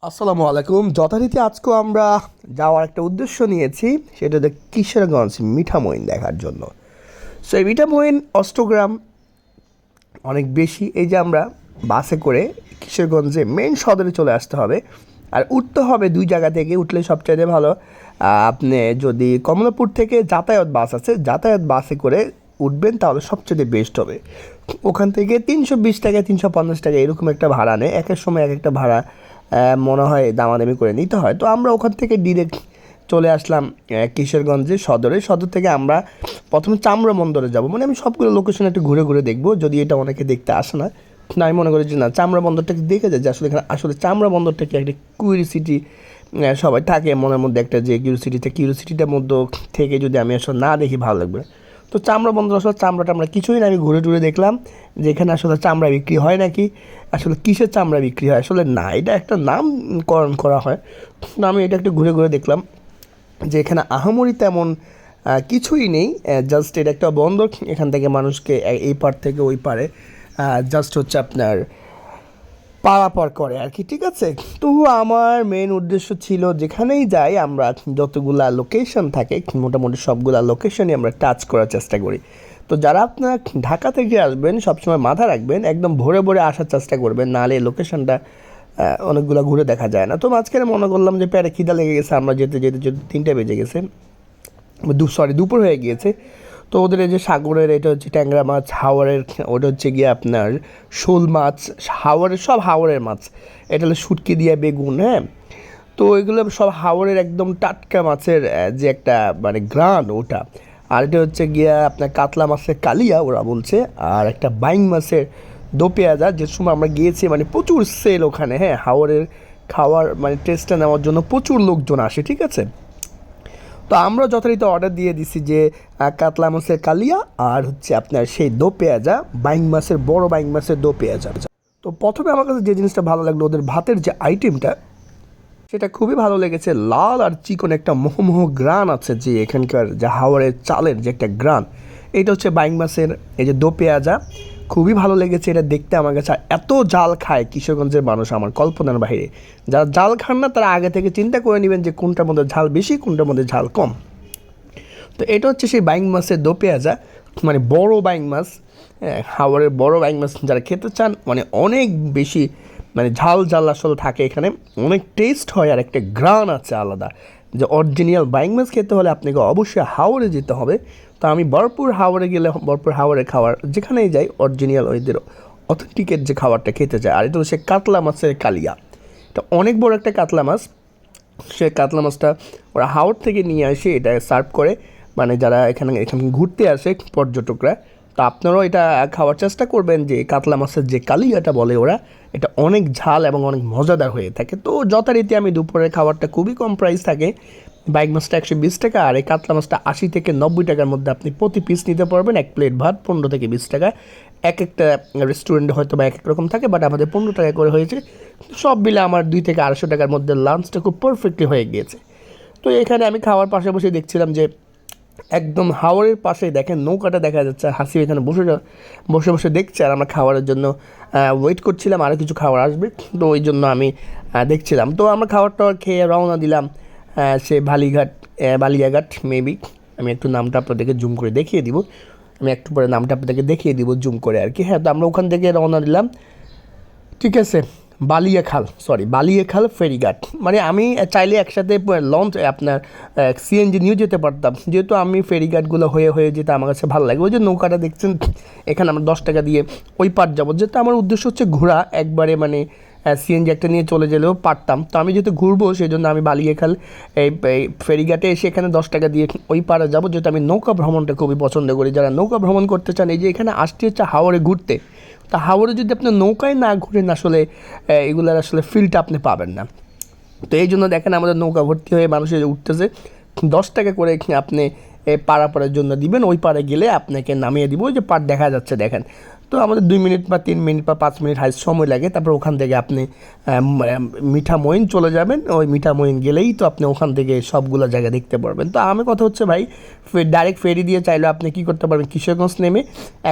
আসসালামু আলাইকুম। যথারীতি আজকে আমরা যাওয়ার একটা উদ্দেশ্য নিয়েছি, সেটা হচ্ছে কিশোরগঞ্জ মিঠামইন দেখার জন্য। সো এই মিঠামইন অষ্টগ্রাম অনেক বেশি। এই যে আমরা বাসে করে কিশোরগঞ্জে মেন সদরে চলে আসতে হবে, আর উঠতে হবে দুই জায়গা থেকে। উঠলে সবচাইতে ভালো, আপনি যদি কমলাপুর থেকে যাতায়াত বাস আছে, যাতায়াত বাসে করে উঠবেন তাহলে সবচেয়ে বেস্ট হবে। ওখান থেকে 320 টাকা 350 টাকা এরকম একটা ভাড়া নেয়, এক এক সময় এক একটা ভাড়া মনে হয় দামাদামি করে নিতে হয়। তো আমরা ওখান থেকে ডিরেক্ট চলে আসলাম কিশোরগঞ্জে সদর থেকে আমরা প্রথমে চামড়া বন্দরে যাব। মানে আমি সবগুলো লোকেশন একটু ঘুরে ঘুরে দেখবো, যদি এটা অনেকে দেখতে আসে না। না, আমি মনে করি যে না, চামড়া বন্দরটাকে দেখে যায় যে আসলে এখানে আসলে চামড়া বন্দরটাকে একটা কিউরিসিটি সবাই থাকে মনের মধ্যে, একটা যে কিউরিসিটিটার মধ্যে থেকে যদি আমি আসলে না দেখি ভালো লাগবে। তো চামড়া বন্দর আসলে চামড়াটা আমরা কিছুই না, আমি ঘুরে টুরে দেখলাম যে এখানে আসলে চামড়া বিক্রি হয় নাকি, আসলে কিসের চামড়া বিক্রি হয় আসলে না, এটা একটা নামকরণ করা হয়। তো আমি এটা একটু ঘুরে ঘুরে দেখলাম যে এখানে আহামরি তেমন কিছুই নেই। জাস্ট এটা একটা বন্দর, এখান থেকে মানুষকে এই পার থেকে ওই পারে জাস্ট হচ্ছে আপনার পারাপার করে আর কি, ঠিক আছে। তো আমার মেন উদ্দেশ্য ছিল যেখানেই যাই আমরা যতগুলা লোকেশন থাকে মোটামুটি সবগুলা লোকেশনই আমরা টাচ করার চেষ্টা করি। তো যারা আপনার ঢাকা থেকে আসবেন সবসময় মাথা রাখবেন, একদম ভোরে ভোরে আসার চেষ্টা করবেন, নাহলে লোকেশনটা অনেকগুলো ঘুরে দেখা যায় না। তো মাঝখানে মনে করলাম যে পেটে খিদা লেগে গেছে, আমরা যেতে যেতে যেতে 3টা বেজে গেছে, দুপুর হয়ে গিয়েছে। তো ওদের এই যে সাগরের, এটা হচ্ছে ট্যাংরা মাছ, হাওরের ওটা হচ্ছে গিয়ে আপনার শোল মাছ, হাওরের মাছ, এটা হলো শুটকি দিয়ে বেগুন, হ্যাঁ। তো এগুলো সব হাওরের একদম টাটকা মাছের যে একটা মানে গ্রান ওটা। আর এটা হচ্ছে গিয়া আপনার কাতলা মাছের কালিয়া ওরা বলছে, আর একটা বাইং মাছের দো পেঁয়াজা। যে সময় আমরা গিয়েছি মানে প্রচুর সেল ওখানে, হ্যাঁ, হাওরের খাওয়ার মানে টেস্টটা নেওয়ার জন্য প্রচুর লোকজন আসে, ঠিক আছে। তো আমরা যথারীতি অর্ডার দিয়ে দিছি যে কাতলা মাছের কালিয়া আর হচ্ছে আপনার সেই দো পেঁয়াজা, বড় বাইং মাছের দো পেঁয়াজা। তো প্রথমে আমার কাছে যে জিনিসটা ভালো লাগলো, ওদের ভাতের যে আইটেমটা সেটা খুবই ভালো লেগেছে। লাল আর চিকন একটা মোহমোহ গ্রান আছে, যে এখানকার যে হাওড়ের চালের যে একটা গ্রান, এটা হচ্ছে বাইং মাছের এই যে দো পেঁয়াজা, খুবই ভালো লেগেছে এটা দেখতে আমার কাছে। এত জাল খায় কিশোরগঞ্জের মানুষ আমার কল্পনার বাইরে। যারা জাল খান না তারা আগে থেকে চিন্তা করে নেবেন যে কোনটার মধ্যে ঝাল বেশি, কোনটার মধ্যে ঝাল কম। তো এটা হচ্ছে সেই বাইং মাছের দো পেঁয়াজা, মানে বড় বাইং মাছ, হাওড়ের বড় বাইং মাছ যারা খেতে চান, মানে অনেক বেশি মানে ঝাল ঝাল আসলে থাকে এখানে, অনেক টেস্ট হয়, আর একটা গ্রান আছে আলাদা। যে অরিজিনাল বাইং মাছ খেতে হলে আপনাকে অবশ্যই হাওড়ে যেতে হবে। তো আমি বরপুর হাওড়ে গেলে বরপুর হাওড়ে খাওয়ার যেখানেই যাই অরিজিনাল ওইদের অথেন্টিকের যে খাবারটা খেতে চাই। আর এটা হচ্ছে কাতলা মাছের কালিয়া, এটা অনেক বড় একটা কাতলা মাছ। সে কাতলা মাছটা ওরা হাওড় থেকে নিয়ে আসে, এটা সার্ভ করে মানে যারা এখানে ঘুরতে আসে পর্যটকরা। তো আপনারাও এটা খাওয়ার চেষ্টা করবেন, যে কাতলা মাছের যে কালিয়াটা বলে ওরা, এটা অনেক ঝাল এবং অনেক মজাদার হয়ে থাকে। তো যথারীতি আমি দুপুরের খাবারটা খুবই কম প্রাইস থাকে, বাইক মাছটা 120 টাকা, আর এই কাতলা মাছটা 80 থেকে 90 টাকার মধ্যে আপনি প্রতি পিস নিতে পারবেন। এক প্লেট ভাত 15 থেকে 20 টাকা। এক একটা রেস্টুরেন্টে হয়তো বা এক এক রকম থাকে, বাট আমাদের 15 টাকা করে হয়েছে। সব মিলে আমার 2 থেকে 250 টাকার মধ্যে লাঞ্চটা খুব পারফেক্টলি হয়ে গিয়েছে। তো এখানে আমি খাওয়ার পাশাপাশি দেখছিলাম যে একদম হাওরের পাশেই দেখেন নৌকাটা দেখা যাচ্ছে, হাসি এখানে বসে বসে দেখছে, আর আমরা খাবারের জন্য ওয়েট করছিলাম, আরও কিছু খাবার আসবে, তো ওই জন্য আমি দেখছিলাম। তো আমরা খাবারটা খেয়ে রওনা দিলাম সে বালিয়াঘাট মেবি, আমি একটু নামটা আপনাদেরকে জুম করে দেখিয়ে দিব, আমি একটু পরে নামটা আপনাদেরকে দেখিয়ে দিব জুম করে আর কি, হ্যাঁ। তো আমরা ওখান থেকে রওনা দিলাম, ঠিক আছে। বালিয়াখাল ফেরিঘাট, মানে আমি চাইলে একসাথে লঞ্চ আপনার সিএনজি নিয়েও যেতে পারতাম, যেহেতু আমি ফেরিঘাটগুলো হয়ে হয়ে যেতে আমার কাছে ভালো লাগে। ওই যে নৌকাটা দেখছেন, এখানে আমরা 10 টাকা দিয়ে ওই পার যাবো, যেহেতু আমার উদ্দেশ্য হচ্ছে ঘোরা একবারে, মানে সিএনজি একটা নিয়ে চলে গেলেও পারতাম। তো আমি যেহেতু ঘুরবো সেই জন্য আমি বালিয়াখাল এই ফেরিঘাটে এসে এখানে 10 টাকা দিয়ে ওই পারে যাবো, যেহেতু আমি নৌকা ভ্রমণটা খুবই পছন্দ করি। যারা নৌকা ভ্রমণ করতে চান, এই যে এখানে আসতে হচ্ছে হাওড়ে ঘুরতে, তা হাওড়ে যদি আপনি নৌকায় না ঘুরেন আসলে এগুলার আসলে ফিলটা আপনি পাবেন না। তো এই জন্য দেখেন আমাদের নৌকা ভর্তি হয়ে মানুষের উঠতেছে, 10 টাকা করে আপনি পারাপারের জন্য দিবেন, ওই পারে গেলে আপনাকে নামিয়ে দিব, ওই যে পার দেখা যাচ্ছে দেখেন। তো আমাদের 2 মিনিট বা 3 মিনিট বা 5 মিনিট হাই সময় লাগে, তারপর ওখান থেকে আপনি মিঠামইন চলে যাবেন। ওই মিঠামইন গেলেই তো আপনি ওখান থেকে সবগুলো জায়গা দেখতে পারবেন। তো আমার কথা হচ্ছে ভাই, ডাইরেক্ট ফেরি দিয়ে চাইলে আপনি কী করতে পারবেন, কিশোরগঞ্জ নেমে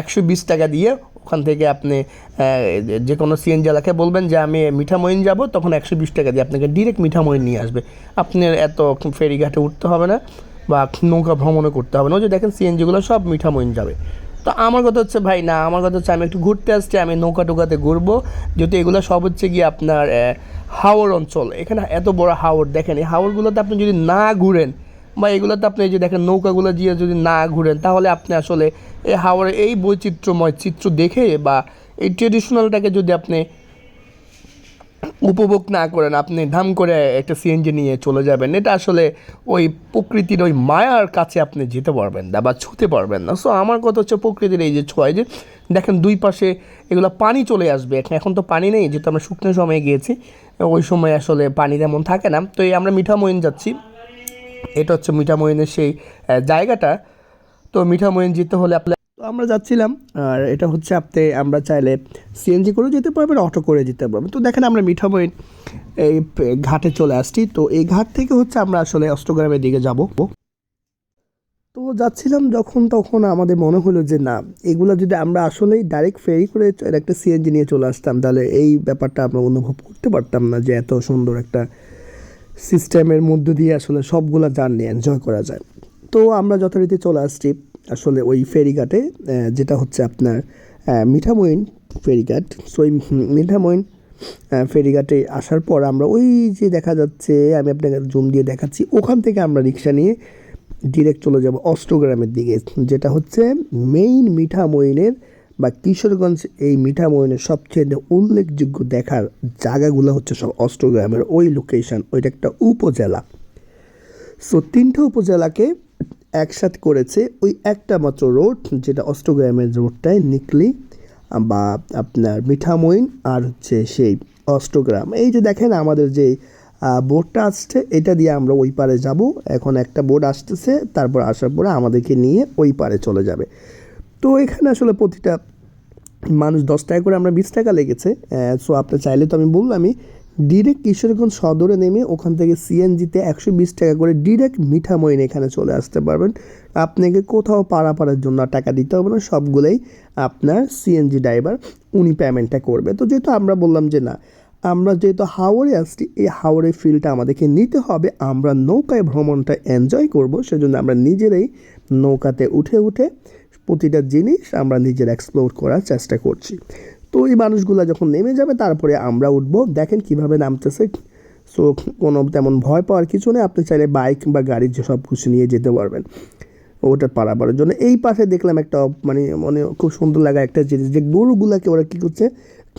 120 টাকা দিয়ে ওখান থেকে আপনি যে কোনো সিএনজি এলাকায় বলবেন যে আমি মিঠামইন যাব, তখন 120 টাকা দিয়ে আপনাকে ডিরেক্ট মিঠামইন নিয়ে আসবে। আপনার এত ফেরিঘাটে উঠতে হবে না বা নৌকা ভ্রমণও করতে হবে না। ওই যে দেখেন সিএনজিগুলো সব মিঠামইন যাবে। তো আমার কথা হচ্ছে ভাই না, আমার কথা হচ্ছে আমি একটু ঘুরতে আসছি, আমি নৌকা টোকাতে ঘুরবো, যেহেতু এগুলো সব হচ্ছে গিয়ে আপনার হাওর অঞ্চল। এখানে এত বড় হাওর দেখেন, এই হাওরগুলোতে আপনি যদি না ঘুরেন বা এগুলোতে আপনি এই যে দেখেন নৌকাগুলো দিয়ে যদি না ঘুরেন, তাহলে আপনি আসলে এই হাওরের এই বৈচিত্র্যময় চিত্র দেখে বা এই ট্রেডিশনালটাকে যদি আপনি উপভোগ না করেন, আপনি ধাম করে একটা সিএনজি নিয়ে চলে যাবেন, এটা আসলে ওই প্রকৃতির ওই মায়ার কাছে আপনি যেতে পারবেন না বা ছুঁতে পারবেন না। সো আমার কথা হচ্ছে প্রকৃতির এই যে ছোঁয়া, যে দেখেন দুই পাশে এগুলো পানি চলে আসবে। এখন তো পানি নেই, যেহেতু আমরা শুকনো সময়ে গিয়েছি, ওই সময় আসলে পানি তেমন থাকে না। তো এই আমরা মিঠামইন যাচ্ছি, এটা হচ্ছে মিঠামইনের সেই জায়গাটা। তো মিঠামইন যেতে হলে আপনার, তো আমরা যাচ্ছিলাম, আর এটা হচ্ছে আমরা চাইলে সিএনজি করেও যেতে পারবেন, অটো করে যেতে পারবেন। তো দেখেন আমরা মিঠামইন এই ঘাটে চলে আসছি। তো এই ঘাট থেকে হচ্ছে আমরা আসলে অষ্টগ্রামের দিকে যাব। তো যাচ্ছিলাম যখন, তখন আমাদের মনে হলো যে না, এগুলো যদি আমরা আসলেই ডাইরেক্ট ফেরি করে একটা সিএনজি নিয়ে চলে আসতাম, তাহলে এই ব্যাপারটা আমরা অনুভব করতে পারতাম না যে এত সুন্দর একটা সিস্টেমের মধ্য দিয়ে আসলে সবগুলা জার্নি এনজয় করা যায়। তো আমরা যথারীতি চলে আসছি আসলে ওই ফেরিঘাটে, যেটা হচ্ছে আপনার মিঠামইন ফেরিঘাট। সো এই মিঠামইন ফেরিঘাটে আসার পর আমরা ওই যে দেখা যাচ্ছে, আমি আপনাকে জুম দিয়ে দেখাচ্ছি, ওখান থেকে আমরা রিক্সা নিয়ে ডিরেক্ট চলে যাব অষ্টগ্রামের দিকে, যেটা হচ্ছে মেইন মিঠামইনের বা কিশোরগঞ্জ এই মিঠামইনের সবচেয়ে উল্লেখযোগ্য দেখার জায়গাগুলো হচ্ছে সব অষ্টগ্রামের ওই লোকেশন। ওইটা একটা উপজেলা। সো 3টে উপজেলাকে একসাথে করেছে ওই একটা মাত্র রোড, যেটা অষ্টগ্রামের রোডটায় নিকলি বা আপনার মিঠামইন আর হচ্ছে সেই অষ্টগ্রাম। এই যে দেখেন আমাদের যে বোটটা আসছে, এটা দিয়ে আমরা ওই পারে যাব। এখন একটা বোট আসতেছে, তারপর আসার পরে আমাদেরকে নিয়ে ওই পারে চলে যাবে। তো এখানে আসলে প্রতিটা মানুষ 10 টাকা করে, আমরা 20 টাকা লেগেছে। সো আপনি চাইলে, তো আমি বললামই, ডিরেক্ট কিশোরগঞ্জ সদরে নেমে ওখান থেকে সিএনজিতে 120 টাকা করে ডিরেক্ট মিঠামইন এখানে চলে আসতে পারবেন। আপনাকে কোথাও পারাপারের জন্য টাকা দিতে হবে না, সবগুলোই আপনার সিএনজি ড্রাইভার উনি পেমেন্টটা করবে। তো যেহেতু আমরা বললাম যে না, আমরা যেহেতু হাওরে আসছি, এই হাওরের ফিলটা আমাদেরকে নিতে হবে, আমরা নৌকায় ভ্রমণটা এনজয় করব, সেজন্য আমরা নিজেরাই নৌকাতে উঠে উঠে প্রতিটা জিনিস আমরা নিজের এক্সপ্লোর করার চেষ্টা করছি। তো এই মানুষগুলো যখন নেমে যাবে, তারপরে আমরা উঠবো। দেখেন কিভাবে নামতেছে। সো কোনো তেমন ভয় পাওয়ার কিছু নেই, আপনি চাইলে বাইক বা গাড়ির যে সব কিছু নিয়ে যেতে পারবেন ওটা পারাপারের জন্য। এই পাশে দেখলাম একটা মানে মানে খুব সুন্দর লাগা একটা জিনিস, যে গরুগুলাকে ওরা কী করছে,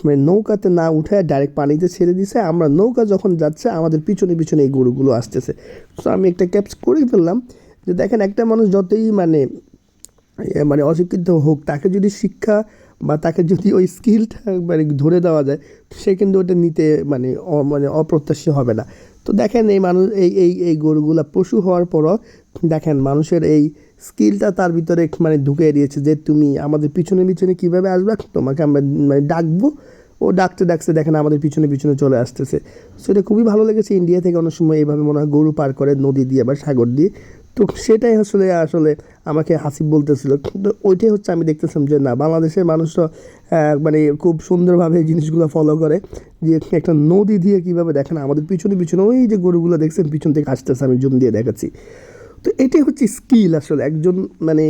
মানে নৌকাতে না উঠে ডাইরেক্ট পানিতে ছেড়ে দিছে। আমরা নৌকা যখন যাচ্ছে, আমাদের পিছনে পিছনে এই গরুগুলো আসতেছে। সো আমি একটা ক্যাপচ করে ফেললাম যে দেখেন, একটা মানুষ যতই মানে মানে অশিক্ষিত হোক, তাকে যদি শিক্ষা বা তাকে যদি ওই স্কিলটা মানে ধরে দেওয়া যায়, সে কিন্তু ওটা নিতে মানে মানে অপ্রত্যাশী হবে না। তো দেখেন এই মানুষ এই গরুগুলা পশু হওয়ার পরও দেখেন মানুষের এই স্কিলটা তার ভিতরে মানে ঢুকে দিয়েছে, যে তুমি আমাদের পিছনে পিছনে কীভাবে আসবে, তোমাকে আমরা মানে ডাকবো। ও ডাকতে ডাকতে দেখেন আমাদের পিছনে পিছনে চলে আসতেছে। সেটা খুবই ভালো লেগেছে। ইন্ডিয়া থেকে অনেক সময় এইভাবে মনে হয় গরু পার করে নদী দিয়ে বা সাগর দিয়ে। তো সেটাই আসলে আসলে আমাকে হাসিব বলতেছিল। কিন্তু ওইটাই হচ্ছে আমি দেখতেছিলাম যে না, বাংলাদেশের মানুষরা মানে খুব সুন্দরভাবে এই জিনিসগুলো ফলো করে, যে একটা নদী দিয়ে কীভাবে দেখেন আমাদের পিছনে পিছনে ওই যে গরুগুলো দেখছেন পিছন থেকে আসতেছে, আমি জুম দিয়ে দেখাচ্ছি। তো এটাই হচ্ছে স্কিল। আসলে একজন মানে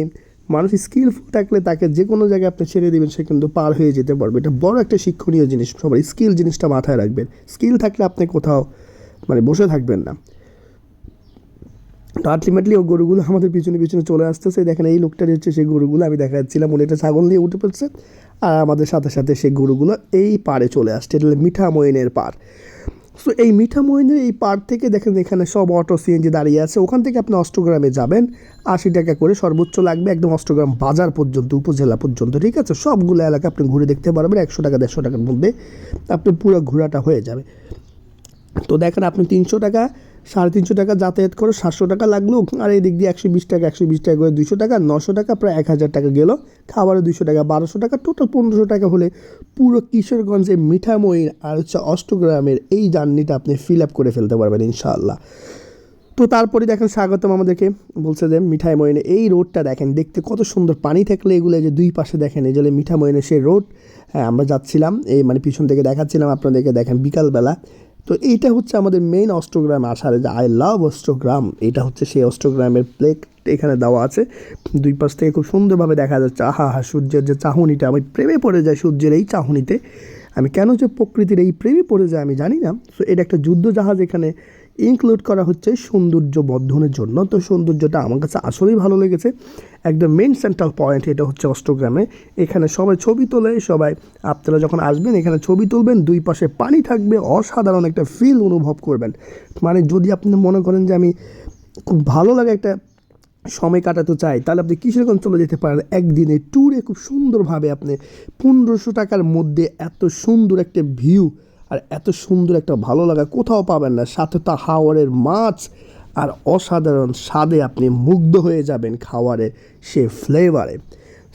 মানুষ স্কিলফুল থাকলে তাকে যে কোনো জায়গায় আপনি ছেড়ে দেবেন, সে কিন্তু পার হয়ে যেতে পারবে। এটা বড় একটা শিক্ষণীয় জিনিস। সবাই স্কিল জিনিসটা মাথায় রাখবেন। স্কিল থাকলে আপনি কোথাও মানে বসে থাকবেন না। তো আলটিমেটলি ও গরুগুলো আমাদের পিছনে পিছনে চলে আসতেছে। দেখেন এই লোকটারই হচ্ছে সেই গরুগুলো, আমি দেখাচ্ছিলাম উনি একটা ছাগল নিয়ে উঠে পড়ছে, আর আমাদের সাথে সাথে সেই গরুগুলো এই পাড়ে চলে আসছে। এটা হলো মিঠামইনের পাড়। সো এই মিঠামইনের এই পাড় থেকে দেখেন এখানে সব অটো সিএনজি দাঁড়িয়ে আছে। ওখান থেকে আপনি অষ্টগ্রামে যাবেন, 80 টাকা করে সর্বোচ্চ লাগবে, একদম অষ্টগ্রাম বাজার পর্যন্ত, উপজেলা পর্যন্ত। ঠিক আছে, সবগুলো এলাকা আপনি ঘুরে দেখতে পারবেন 100 টাকা 150 টাকার মধ্যে আপনি পুরো ঘোরাটা হয়ে যাবে। তো দেখেন আপনি 300 টাকা 350 টাকা যাতায়াত করে 700 টাকা লাগলো, আর এই দিক দিয়ে 120 টাকা 120 টাকা করে 200 টাকা 900 টাকা, প্রায় 1000 টাকা গেল। খাবারে 200 টাকা 1200 টাকা, টোটাল 1500 টাকা হলে পুরো কিশোরগঞ্জের মিঠামইন আর হচ্ছে অষ্টগ্রামের এই জার্নিটা আপনি ফিল আপ করে ফেলতে পারবেন ইনশাআল্লাহ। তো তারপরে দেখেন স্বাগতম আমাদেরকে বলছে যে মিঠাই মইনে এই রোডটা দেখেন দেখতে কত সুন্দর, পানি থাকলে এগুলো যে দুই পাশে দেখেন এই যে মিঠা মইনে সেই রোড। হ্যাঁ, আমরা যাচ্ছিলাম এই মানে পিছন থেকে দেখাচ্ছিলাম আপনাদেরকে, দেখেন বিকালবেলা। তো এইটা হচ্ছে আমাদের মেইন অষ্টগ্রাম আসার যে আই লাভ অষ্টগ্রাম, এটা হচ্ছে সেই অষ্টগ্রামের প্লেট এখানে দেওয়া আছে। দুই পাশ থেকে খুব সুন্দরভাবে দেখা যাচ্ছে, আহা হা সূর্যের যে চাহনিটা, আমি প্রেমে পড়ে যাই সূর্যের এই চাহনিতে। আমি কেন যে প্রকৃতির এই প্রেমে পড়ে যায় আমি জানি না। সো এটা একটা যুদ্ধ জাহাজ এখানে ইনক্লুড করা হচ্ছে সৌন্দর্য বর্ধনের জন্য। তো সৌন্দর্যটা আমার কাছে আসলেই ভালো লেগেছে। একদম মেন সেন্ট্রাল পয়েন্ট এটা হচ্ছে অষ্টগ্রামে। এখানে সবাই ছবি তোলে, সবাই আপনারা যখন আসবেন এখানে ছবি তুলবেন, দুই পাশে পানি থাকবে, অসাধারণ একটা ফিল অনুভব করবেন। মানে যদি আপনি মনে করেন যে আমি খুব ভালো লাগে একটা সময় কাটাতে চাই, তাহলে আপনি কিশোরগঞ্জ চলে যেতে পারেন একদিনে ট্যুরে। খুব সুন্দরভাবে আপনি 1500 টাকার মধ্যে এত সুন্দর একটা ভিউ আর এত সুন্দর একটা ভালো লাগা কোথাও পাবেন না। সাথে তো হাওরের মাছ আর অসাধারণ স্বাদে আপনি মুগ্ধ হয়ে যাবেন খাওয়ারের সে ফ্লেভারে।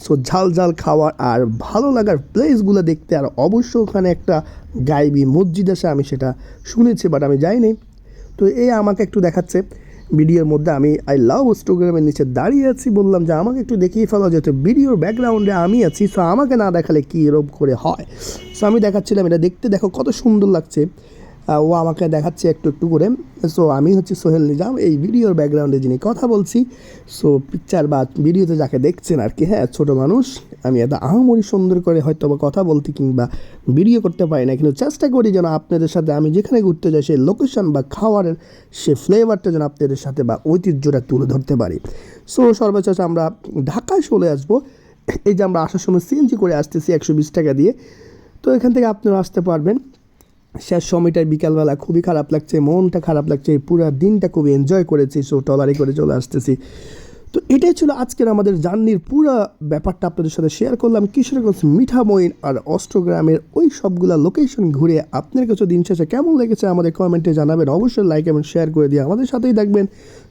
সো ঝাল ঝাল খাওয়ার আর ভালো লাগার প্লেসগুলো দেখতে, আর অবশ্য ওখানে একটা গাইবি মসজিদ আছে, আমি সেটা শুনেছি বাট আমি যাইনি। তো এই আমাকে একটু দেখাচ্ছে ভিডিওর মধ্যে, আমি আই লাভ অষ্টগ্রামের নিচে দাঁড়িয়ে আছি, বললাম যে আমাকে একটু দেখিয়ে ফেলা যেত, ভিডিওর ব্যাকগ্রাউন্ডে আমি আছি। সো আমাকে না দেখালে কী এরকম করে হয়। সো আমি দেখাচ্ছিলাম এটা দেখতে, দেখো কত সুন্দর লাগছে। ও আমাকে দেখাচ্ছে একটু একটু করে। সো আমি হচ্ছে সোহেল নিজাম, এই ভিডিওর ব্যাকগ্রাউন্ডে যিনি কথা বলছি। সো পিকচার বা ভিডিওতে যাকে দেখছেন আর কি, হ্যাঁ ছোটো মানুষ, আমি এত আহামরি সুন্দর করে হয়তো বা কথা বলতে কিংবা ভিডিও করতে পারি না, কিন্তু চেষ্টা করি যেন আপনাদের সাথে আমি যেখানে ঘুরতে যাই সেই লোকেশন বা খাবারের সে ফ্লেভারটা যেন আপনাদের সাথে বা ঐতিহ্যটা তুলে ধরতে পারি। সো সর্বশেষ আমরা ঢাকায় চলে আসবো। এই যে আমরা আসার সময় সিএনজি করে আসতেছি 120 টাকা দিয়ে। তো এখান থেকে আপনারা আসতে পারবেন। শেষ সময়টায় বিকালবেলা খুবই খারাপ লাগছে, মনটা খারাপ লাগছে, পুরো দিনটা খুবই এনজয় করেছি। সো টলারি করে চলে আসতেছি। তো এটাই ছিল আজকের আমাদের জার্নির পুরো ব্যাপারটা আপনাদের সাথে শেয়ার করলাম। কিশোরগঞ্জ মিঠা মইন আর অষ্টগ্রামের ওই সবগুলা লোকেশন ঘুরে আপনার কাছে দিন শেষে কেমন লেগেছে আমাদের কমেন্টে জানাবেন। অবশ্যই লাইক এবং শেয়ার করে দিয়ে আমাদের সাথেই থাকবেন।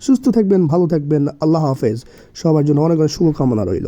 সুস্থ থাকবেন, ভালো থাকবেন। আল্লাহ হাফেজ। সবার জন্য অনেক অনেক শুভকামনা রইল।